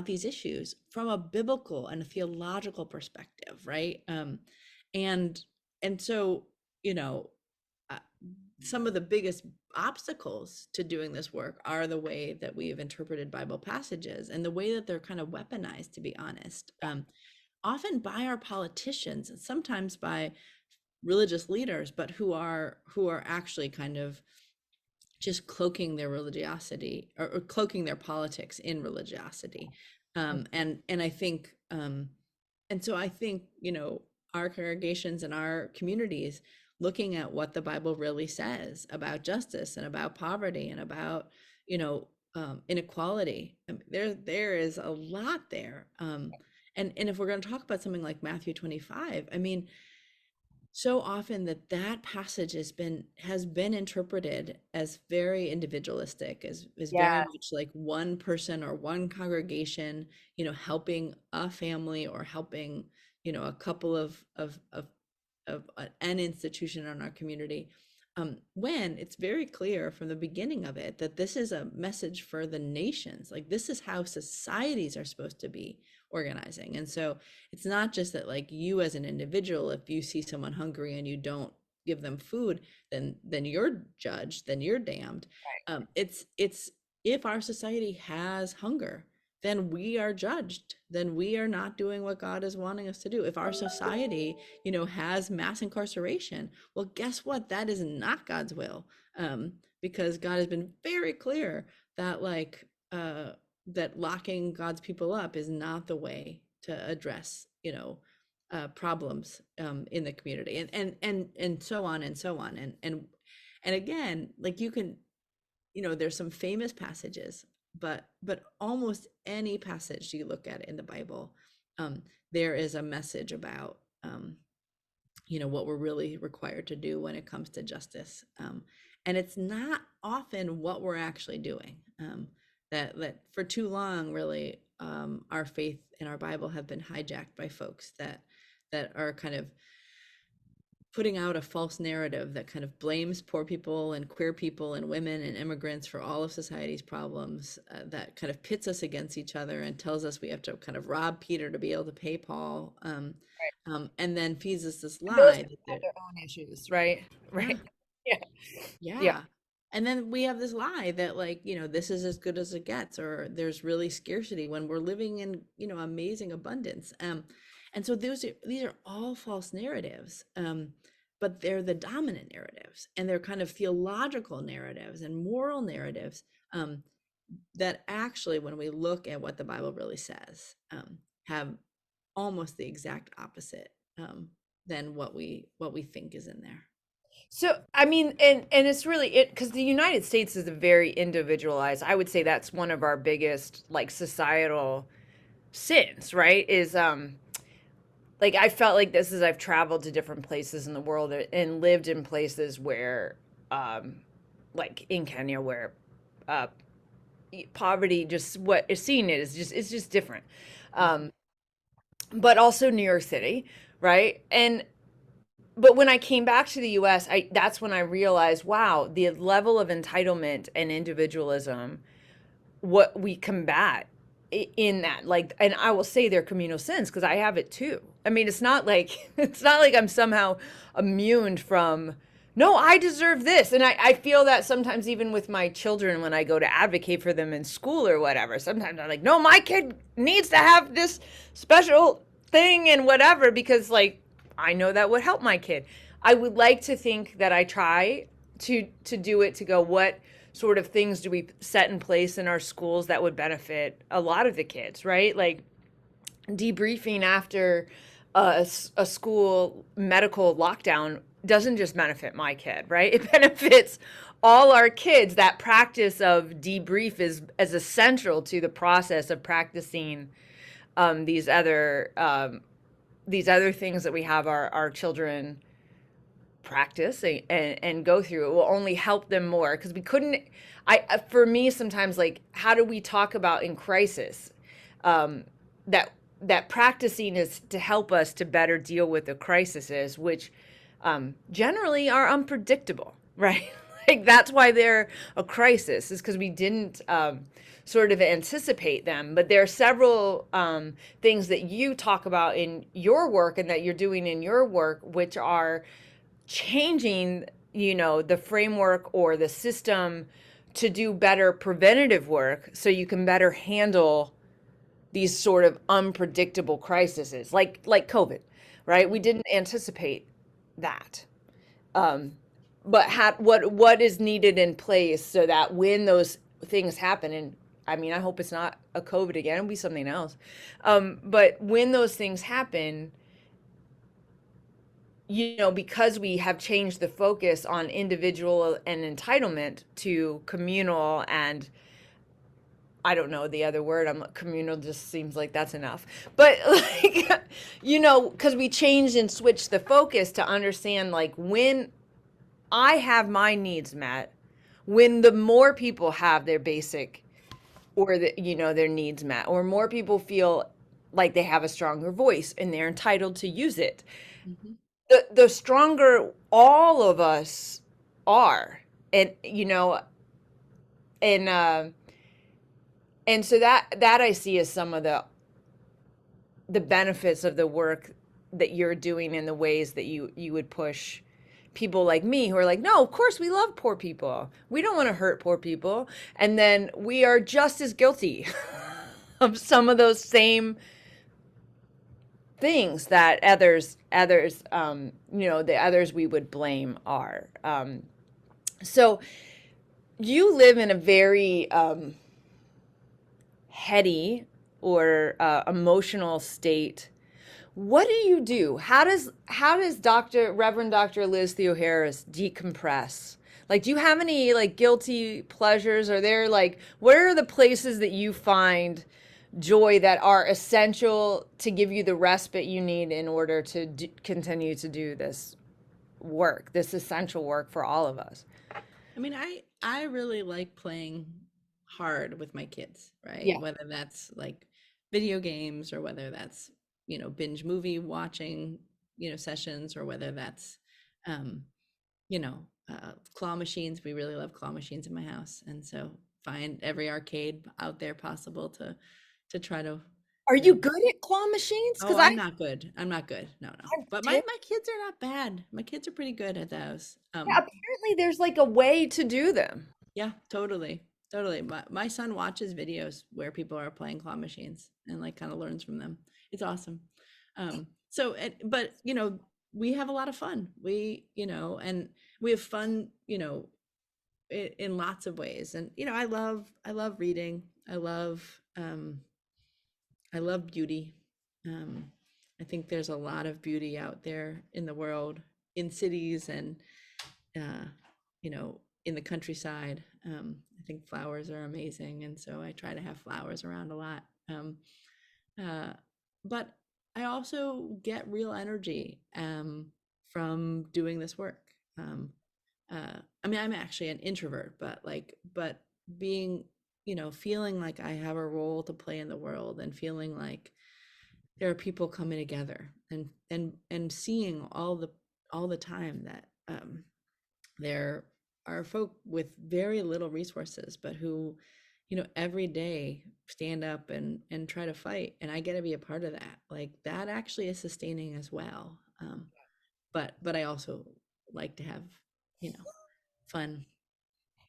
these issues from a biblical and a theological perspective, right? And so, uh, some of the biggest obstacles to doing this work are the way that we have interpreted Bible passages and the way that they're kind of weaponized, to be honest, often by our politicians and sometimes by religious leaders, but who are actually kind of just cloaking their religiosity, or cloaking their politics in religiosity. And I think, and so I think, our congregations and our communities looking at what the Bible really says about justice and about poverty and about, inequality. There is a lot there. And if we're going to talk about something like Matthew 25, I mean, so often that passage has been interpreted as very individualistic, as very much like one person or one congregation, helping a family or helping, a couple of an institution in our community, when it's very clear from the beginning of it that this is a message for the nations. Like, this is how societies are supposed to be organizing. And so it's not just that, like, you as an individual, if you see someone hungry and you don't give them food, then you're judged, then you're damned. It's if our society has hunger, then we are judged, then we are not doing what God is wanting us to do. If our society, has mass incarceration, well, guess what? That is not God's will, because God has been very clear that, like, that locking God's people up is not the way to address, problems in the community, and so on and so on. And again, like, you can, there's some famous passages, but almost any passage you look at in the Bible, there is a message about, what we're really required to do when it comes to justice. And it's not often what we're actually doing. That for too long, really, our faith and our Bible have been hijacked by folks that are kind of putting out a false narrative that kind of blames poor people and queer people and women and immigrants for all of society's problems, that kind of pits us against each other and tells us we have to kind of rob Peter to be able to pay Paul, and then feeds us this lie. Those people have their own issues, right? Right. Yeah. And then we have this lie that, like, this is as good as it gets, or there's really scarcity when we're living in, amazing abundance. And so these are all false narratives, but they're the dominant narratives, and they're kind of theological narratives and moral narratives, that actually, when we look at what the Bible really says, have almost the exact opposite, than what we think is in there. So, I mean, and it's really because the United States is a very individualized. I would say that's one of our biggest, like, societal sins, right? Is like, I felt like this as I've traveled to different places in the world and lived in places where, like in Kenya, where poverty, just what is seen is it's just different. But also New York City, right? But when I came back to the US, that's when I realized, wow, the level of entitlement and individualism, what we combat in that, like, and I will say they're communal sins because I have it too. I mean, it's not like I'm somehow immune from, no, I deserve this. And I feel that sometimes even with my children when I go to advocate for them in school or whatever, sometimes I'm like, no, my kid needs to have this special thing and whatever, because, like, I know that would help my kid. I would like to think that I try to do it, to go, what sort of things do we set in place in our schools that would benefit a lot of the kids, right? Like, debriefing after a school medical lockdown doesn't just benefit my kid, right? It benefits all our kids. That practice of debrief is as essential to the process of practicing these other things that we have our children practice and go through. It will only help them more, because we couldn't, for me sometimes, like, how do we talk about in crisis, that that practicing is to help us to better deal with the crises, which generally are unpredictable, right? Like that's why they're a crisis, is because we didn't sort of anticipate them. But there are several things that you talk about in your work and that you're doing in your work, which are changing, the framework or the system to do better preventative work so you can better handle these sort of unpredictable crises like COVID, right? We didn't anticipate that. But what is needed in place so that when those things happen, and I mean, I hope it's not a COVID again, it'll be something else. But when those things happen, because we have changed the focus on individual and entitlement to communal and I don't know the other word. Communal just seems like that's enough. But like, because we changed and switched the focus to understand like when I have my needs met, when the more people have their basic or their needs met, or more people feel like they have a stronger voice and they're entitled to use it, Mhm. the stronger all of us are. And and and so that I see as some of the benefits of the work that you're doing in the ways that you would push people like me who are like, no, of course we love poor people. We don't want to hurt poor people. And then we are just as guilty of some of those same things that others the others we would blame are. So you live in a very heady or emotional state. What do you do? How does Reverend Dr. Liz Theoharis decompress? Like, do you have any like guilty pleasures? Are there like where are the places that you find joy that are essential to give you the respite you need in order to continue to do this work, this essential work for all of us? I mean, I really like playing hard with my kids, right? Yeah. Whether that's like video games or whether that's, binge movie watching, sessions, or whether that's um, claw machines. We really love claw machines in my house. And so find every arcade out there possible to try to, Are you know, you good at claw machines? oh, Because I I'm not good. I'm not good. No, no. I'm But my terrible. kids are not bad. My kids are pretty good at those. Yeah, apparently there's like a way to do them. Yeah, totally. Totally. My son watches videos where people are playing claw machines and like kind of learns from them. It's awesome. But we have a lot of fun. And we have fun, in lots of ways. And I love reading. I love beauty. Um, I think there's a lot of beauty out there in the world, in cities and uh, in the countryside. I think flowers are amazing, and so I try to have flowers around a lot. Uh, but I also get real energy from doing this work. I mean, I'm actually an introvert, but being, feeling like I have a role to play in the world and feeling like there are people coming together and seeing all the time that there are folk with very little resources, but who, every day stand up and try to fight. And I get to be a part of that. Like that actually is sustaining as well. But I also like to have, you know, fun,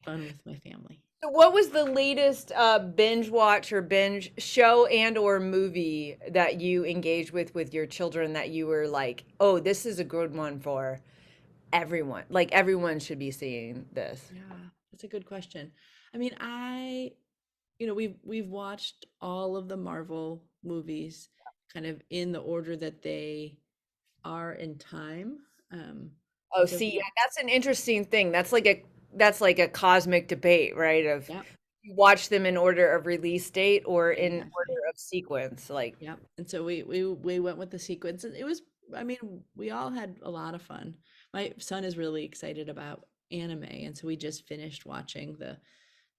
fun with my family. So what was the latest binge watch or binge show and or movie that you engaged with your children that you were like, oh, this is a good one for everyone. Like everyone should be seeing this. Yeah, that's a good question. I mean, we've watched all of the Marvel movies kind of in the order that they are in time. Oh, And so see, yeah, that's an interesting thing. That's like a cosmic debate, right? Of yeah, you watch them in order of release date or in exactly. order of sequence. Like, Yeah. And so we went with the sequence, and it was, I mean, we all had a lot of fun. My son is really excited about anime, and so we just finished watching the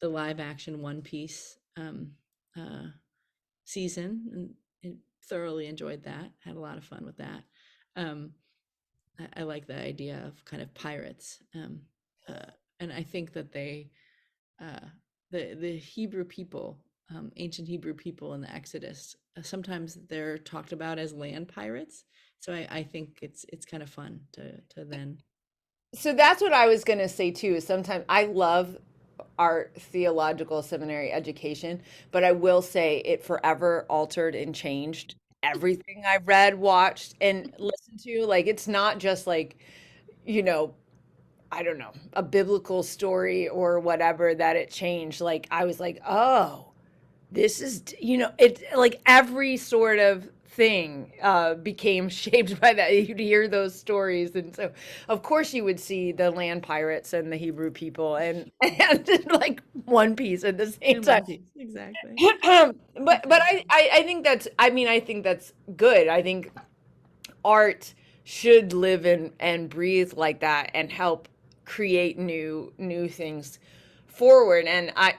live action One Piece uh season, and thoroughly enjoyed that, had a lot of fun with that. um, I like the idea of kind of pirates, uh, and I think that uh, the Hebrew people, ancient Hebrew people in the Exodus, sometimes they're talked about as land pirates. So I think it's kind of fun to then. So that's what I was going to say too. Is sometimes I love our theological seminary education, but I will say it forever altered and changed everything I've read, watched, and listened to. Like, it's not just like, you know, I don't know, a biblical story or whatever that it changed. Like, I was like, oh, this is, it like every sort of thing became shaped by that. You'd hear those stories, and so of course you would see the land pirates and the Hebrew people and like One Piece at the same In time. one piece, exactly. But I think that's, I mean, I think that's good. I think art should live and breathe like that and help create new things forward. And I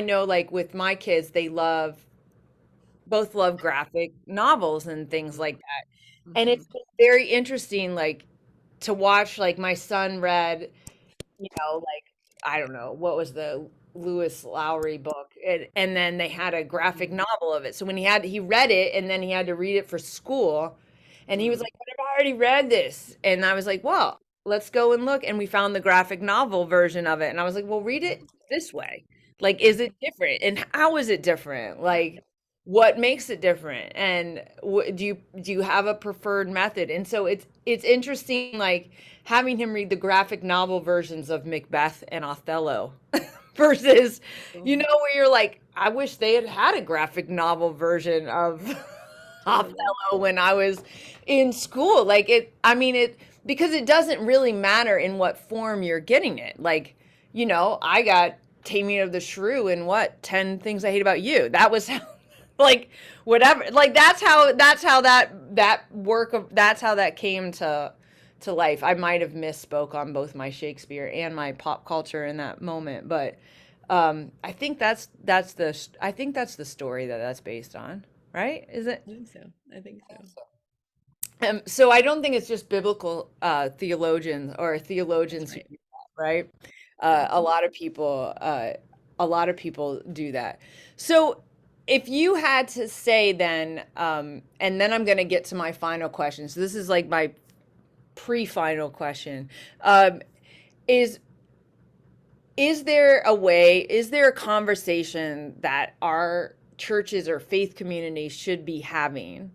know, like, with my kids, they both love graphic novels and things like that. And Mm-hmm. it's been very interesting, like, to watch. Like, my son read, like, I don't know, what was the Lewis Lowry book, and then they had a graphic novel of it. So when he read it, and then he had to read it for school, and he was Mm-hmm. like, "But I've already read this," and I was like, "Well, let's go and look." And we found the graphic novel version of it, and I was like, "Well, read it this way. Like, Yeah. is it different, and how is it different? Like, what makes it different, and do you have a preferred method?" And so it's interesting, like, having him read the graphic novel versions of Macbeth and Othello versus, Cool. where you're like, I wish they had had a graphic novel version of Totally. Othello when I was in school. Like, I mean, because it doesn't really matter in what form you're getting it. Like, I got Taming of the Shrew in what, 10 Things I Hate About You. That was like, whatever. Like, that's how that's how that came to life. I might have misspoke on both my Shakespeare and my pop culture in that moment, but I think that's the story that's based on, right? Is it? I think so. I think so. So I don't think it's just biblical theologians or That's theologians who right. do that, right? Yeah. A lot of people do that. So if you had to say then, and then I'm going to get to my final question. So this is like my pre-final question. Um, is is there a conversation that our churches or faith communities should be having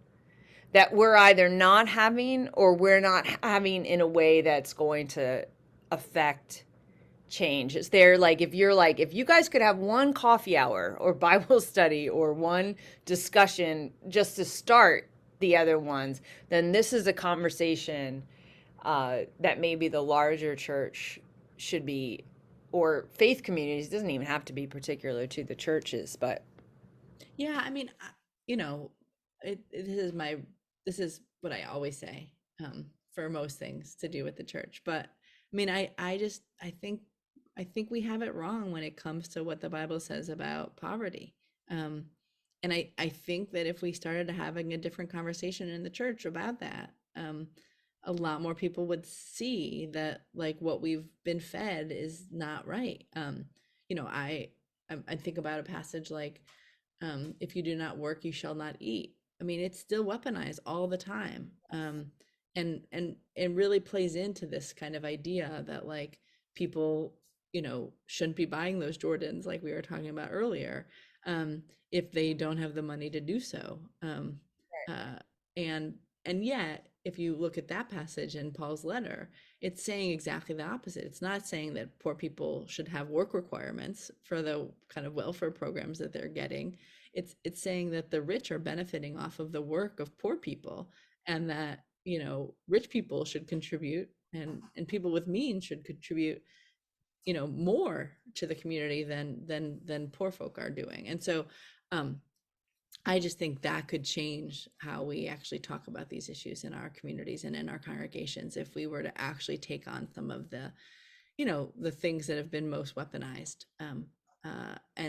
that we're either not having or we're not having in a way that's going to affect change? Is there, like, if you guys could have one coffee hour or Bible study or one discussion just to start the other ones, then this is a conversation that maybe the larger church should be, or faith communities. It doesn't even have to be particular to the churches, but Yeah, I mean, you know, it is my this is what I always say, for most things to do with the church. But I mean, I just I think we have it wrong when it comes to what the Bible says about poverty. Um, and I think that if we started having a different conversation in the church about that, a lot more people would see that, like, what we've been fed is not right. You know, I think about a passage like, if you do not work, you shall not eat. I mean, it's still weaponized all the time. And really plays into this kind of idea that, like, people, you know, shouldn't be buying those Jordans like we were talking about earlier, if they don't have the money to do so. Uh, and and yet, if you look at that passage in Paul's letter, it's saying exactly the opposite. It's not saying that poor people should have work requirements for the kind of welfare programs that they're getting. It's saying that the rich are benefiting off of the work of poor people, and that, you know, rich people should contribute, and people with means should contribute, you know, more to the community than poor folk are doing. And so, um, I just think that could change how we actually talk about these issues in our communities and in our congregations, if we were to actually take on some of the, you know, the things that have been most weaponized,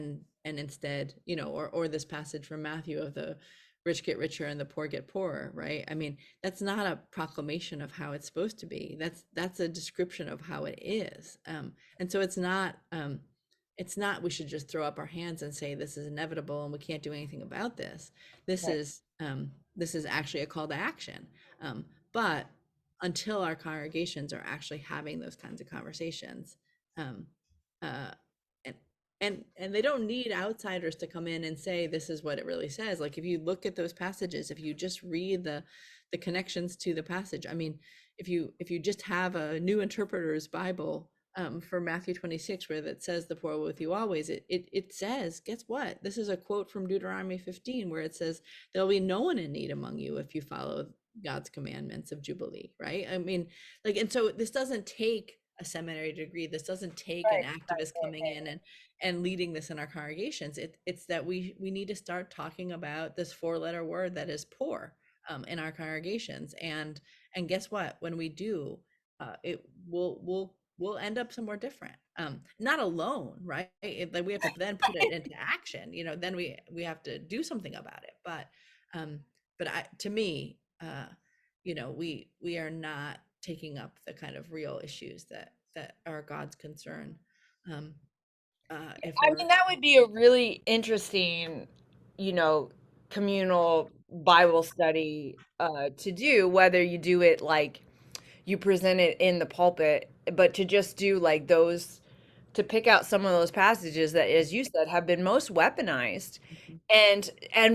and instead, you know, or this passage from Matthew of the rich get richer and the poor get poorer, right? I mean, that's not a proclamation of how it's supposed to be. That's a description of how it is. And so it's not we should just throw up our hands and say this is inevitable and we can't do anything about this. Right. This is actually a call to action. But until our congregations are actually having those kinds of conversations, um, uh, and and they don't need outsiders to come in and say this is what it really says. Like if you look at those passages, if you just read the connections to the passage, I mean, if you just have a New Interpreter's Bible, for Matthew 26, where that says the poor will with you always, it says, guess what? This is a quote from Deuteronomy 15, where it says, there'll be no one in need among you if you follow God's commandments of Jubilee, right? I mean, like, and so this doesn't take a seminary degree. This doesn't take an Right. activist coming in and leading this in our congregations. It's that we need to start talking about this four-letter word that is poor, in our congregations. And guess what? When we do, it will end up somewhere different. Not alone, right? Like we have to then put it into action. Then we have to do something about it. But to me, we are not taking up the kind of real issues that are God's concern. If I we're mean, that would be a really interesting, you know, communal Bible study to do, whether you do it like you present it in the pulpit, but to just do like those, to pick out some of those passages that, as you said, have been most weaponized, and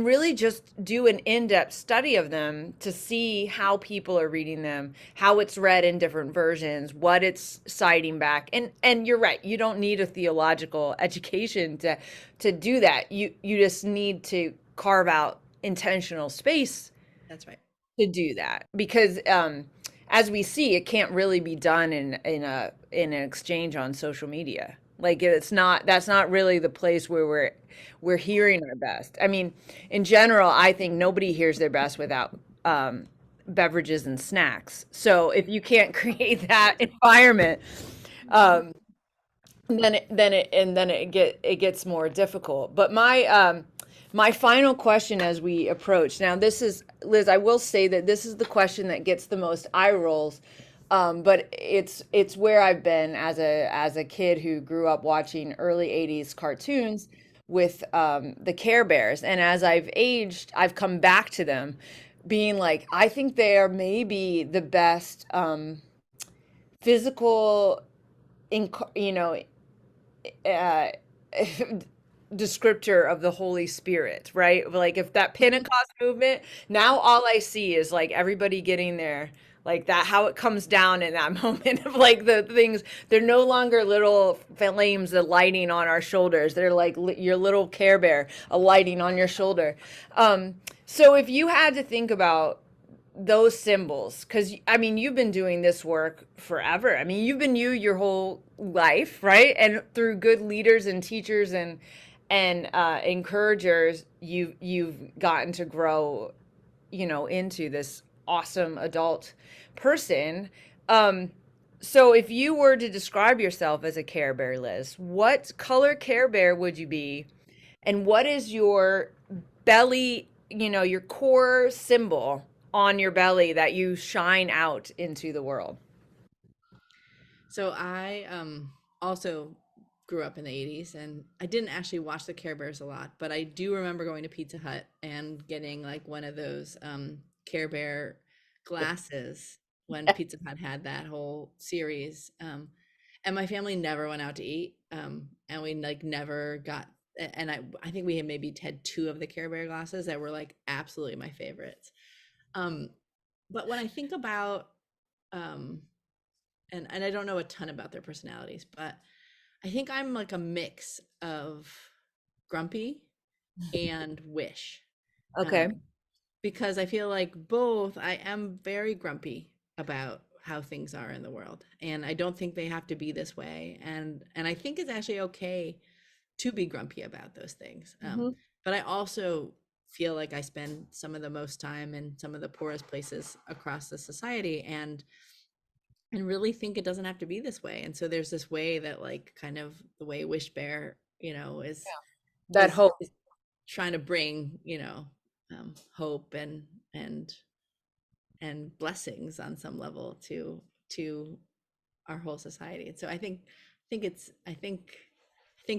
really just do an in-depth study of them to see how people are reading them, how it's read in different versions, what it's citing back. And you're right, you don't need a theological education to do that. You just need to carve out intentional space That's right. to do that, because as we see, it can't really be done in an exchange on social media. Like that's not really the place where we're hearing our best. I mean, in general, I think nobody hears their best without beverages and snacks. So if you can't create that environment, um, then it gets more difficult. But my final question as we approach now, this is, Liz, I will say that this is the question that gets the most eye rolls, but it's where I've been as a kid who grew up watching early '80s cartoons with the Care Bears, and as I've aged, I've come back to them, being like, I think they are maybe the best physical, you know, uh, descriptor of the Holy Spirit, right? Like if that Pentecost movement, now all I see is like everybody getting there, like that, how it comes down in that moment of like the things, they're no longer little flames that lighting on our shoulders. They're like your little Care Bear, a lighting on your shoulder. So if you had to think about those symbols, because I mean you've been doing this work forever. I mean you've been your whole life, right? And through good leaders and teachers and encouragers, you've gotten to grow, into this awesome adult person. So if you were to describe yourself as a Care Bear, Liz, what color Care Bear would you be, and what is your belly, your core symbol on your belly that you shine out into the world? So I also grew up in the 80s, and I didn't actually watch the Care Bears a lot, but I do remember going to Pizza Hut and getting like one of those Care Bear glasses when Pizza Hut had that whole series. And my family never went out to eat, and we like never got. And I think we had maybe had two of the Care Bear glasses that were like absolutely my favorites. Um, but when I think about um, and I don't know a ton about their personalities, but I think I'm like a mix of grumpy and wish. Okay. Um, because I feel like both, I am very grumpy about how things are in the world, and I don't think they have to be this way. And I think it's actually okay to be grumpy about those things. Hmm. But I also feel like I spend some of the most time in some of the poorest places across the society, and really think it doesn't have to be this way. And so there's this way that like kind of the way Wish Bear, is That is hope. is trying to bring, hope and blessings on some level to our whole society. And so I think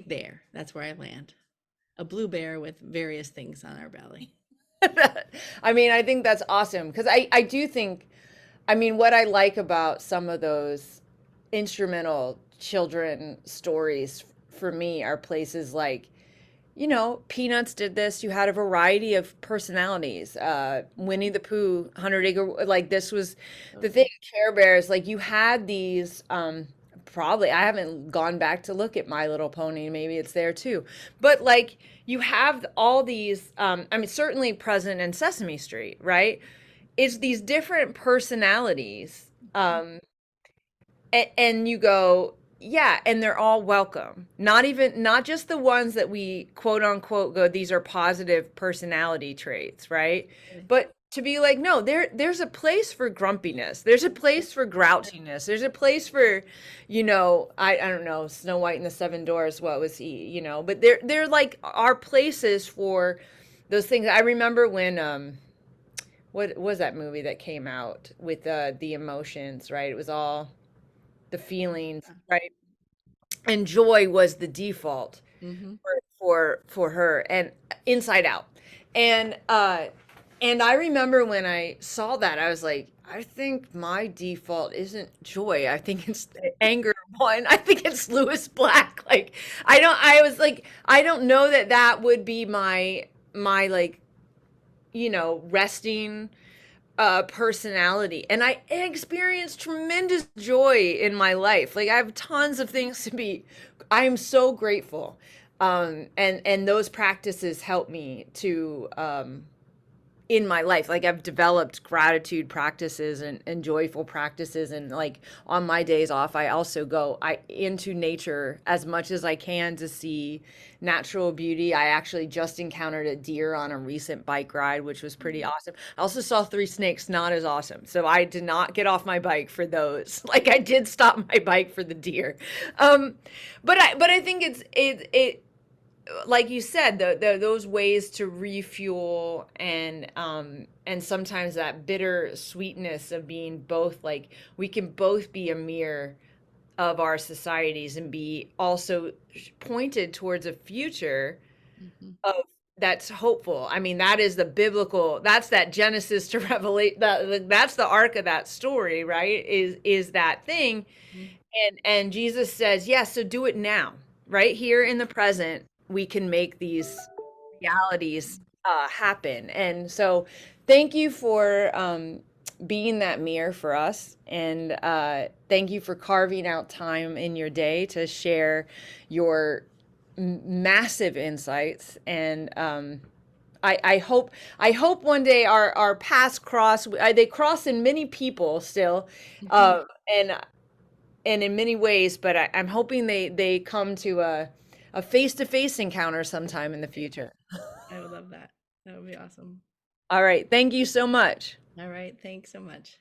there, that's where I land. A blue bear with various things on our belly. I mean, I think that's awesome because I do think, I mean, what I like about some of those instrumental children stories for me are places like, you know, Peanuts did this. You had a variety of personalities. Winnie the Pooh, 100 Acre, like this was the thing. Care Bears, like you had these. Probably, I haven't gone back to look at My Little Pony. Maybe it's there too. But like you have all these. I mean, certainly present in Sesame Street, right? It's these different personalities. And you go, yeah, and they're all welcome. Not just the ones that we quote unquote go, these are positive personality traits, right? But to be like, no, there's a place for grumpiness. There's a place for grouchiness. There's a place for, you know, I don't know, Snow White and the Seven Dwarfs, what was he, you know, but there like are places for those things. I remember when what was that movie that came out with the emotions, right? It was all the feelings, right? And joy was the default for her and Inside Out. And and I remember when I saw that, I was like, I think my default isn't joy. I think it's anger one. I think it's Lewis Black. Like I was like, I don't know that that would be my like, you know, resting personality. And I experienced tremendous joy in my life. Like I have tons of things to be, I am so grateful. And those practices help me to in my life. Like I've developed gratitude practices and joyful practices. And like on my days off, I also go into nature as much as I can to see natural beauty. I actually just encountered a deer on a recent bike ride, which was pretty awesome. I also saw 3 snakes, not as awesome. So I did not get off my bike for those. Like I did stop my bike for the deer. But I think it like you said, those ways to refuel and sometimes that bitter sweetness of being both, like we can both be a mirror of our societies and be also pointed towards a future of that's hopeful. I mean, that is the biblical, that's that Genesis to Revelation, that's the arc of that story, right? Is that thing. And Jesus says, yes, so do it now, right here in the present. We can make these realities happen. And so, thank you for being that mirror for us, and thank you for carving out time in your day to share your massive insights. And I hope one day our paths cross. They cross in many people still, and in many ways, but I'm hoping they come to a face-to-face encounter sometime in the future. I would love that. That would be awesome. All right. Thank you so much. All right. Thanks so much.